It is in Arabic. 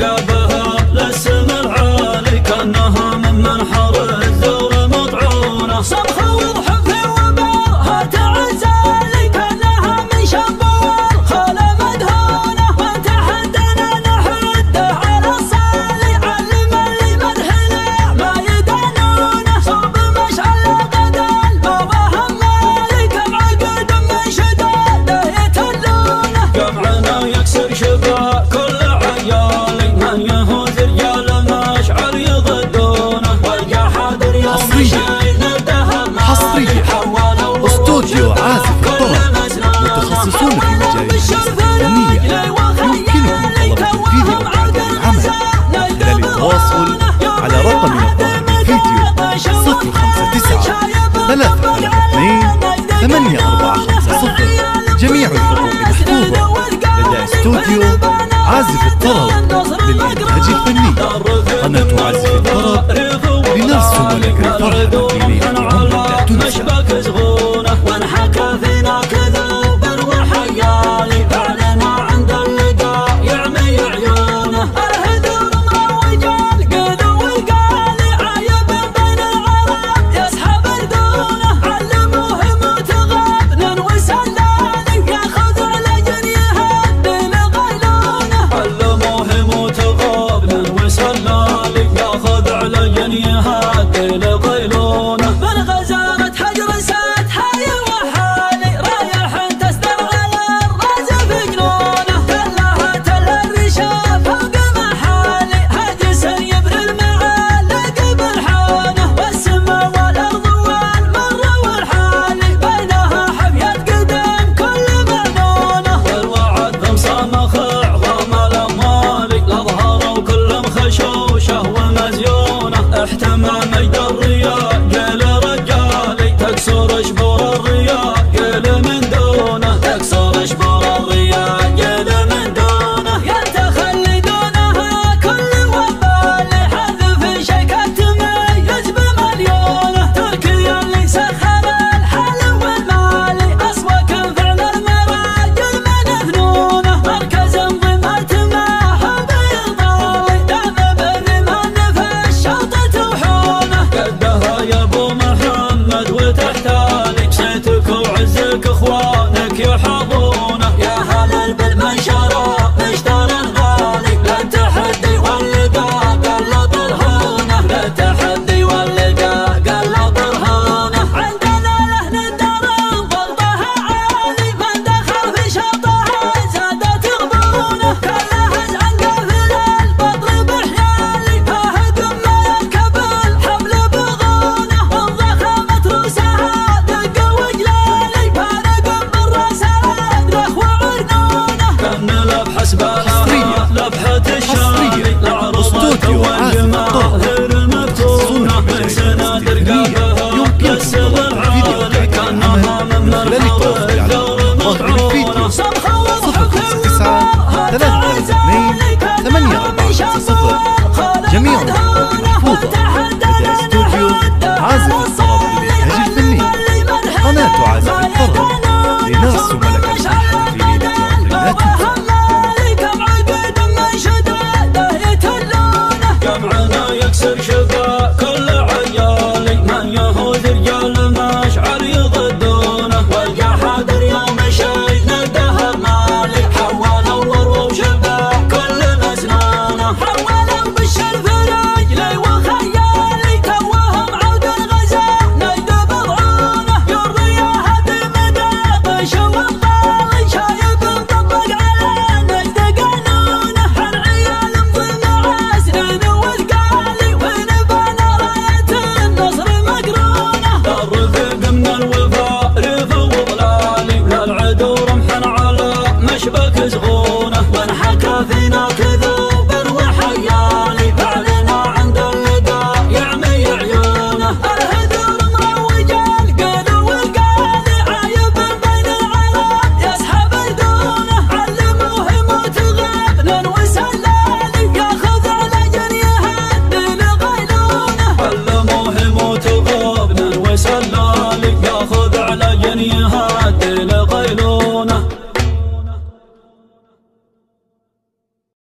رقابها للسم العالي كأنها من منحر الزور مطعونة صرخة وضحف وبارها تعزالي كأنها من شبور خلا مدهونة وتحدنا نحده على الصالي علم اللي مدحنا ما يدانونه صوب مشعل قدال بابا همالي كم عقد من شداده يتلونه قمعنا يكسر شبا كل عيالي من يهوز رجال مشعل يضدونه والجا حاضر يوم شيء ندها حصريا استوديو عازف الطرب متخصصون في مجال الهندسة الفنية يمكنكم طلب الفيديو بعد العمل خلال التواصل على رقم الظاهر بالفيديو 059 332 8450. جميع الحقوق محفوظة لدى استوديو عازف الطرب للإنتاج الفني. قناة عازف الطرب لنرسم لك الفرحة في ليلة عمر لا تنسى. وانحكى فينا كذوب وحيالي فعلنا عند اللقاء يعمي عيونه الهدر مروجال قذو القالي عايب بين العرب يسحب الدونه علموه متغابن وسلالي ياخذ على جنيها دين غيلونه علموه متغابن وسلالي ياخذ على جنيها دين غيلونه من غزارة حجر احتمى مجد الرياء قيل رجالي تكسر شبور الرياء قيل من دونه تكسر شبور الرياء قيل من دونه يتخلي دونها كل وبالي حذف شيكة تميز بمليونه تركيا اللي سخر الحال والمالي اسوق فعل المراجل من فنونه مركز انضمت معها بيضالي دام بالرمان في الشوط قدها يا ابو محمد وتحتالك سيتك وعزك اخوانك يحظونه يا هلال بالمنشرة مشتر الغالي لا التحدي واللقاء قل طرهونه لا التحدي واللقاء قل طرهونه عندنا لهن الدرب ضغطها عالي من دخل في شطها زادت غبونه كلها زعنقة في البطر بحيالي فهدم ما يركب الحبل بغونه والضخامة تروسها دق وجلالي فارق بالرسالة رخ وعرنونه كان لبحس بالها لبحة الشامي استوديو عازف الطرب المفتونة من سنادر قابها للسر العالي كانها من منحر الثور مطعونة صرخة وضحك 059 332 8450. جميع الحقوق محفوظة لدى استوديو عازف الطرب للإنتاج الفني. قناة عازف الطرب لنرسم لك الفرحة في ليلة عمر لا تنسى. قمعنا يكسر شفا كل عيالي من يهوز رجال مشعل يضدونه والجا حاضر يوم شيء ندها مالي حولوا وروا وشفا كل مسنونه حولوا بالشرف رجلي وخيالي توهم عود الغزال نجد بضعونه يرضي هدي مداقش والطالي شايب مطبق على نجد قانونه العيال مضي معاسرين والقالي وين بنا راية النصر مقرونه الرفيق من الوفاء ريف وظلالي للعدو رمحا على مشبك صغور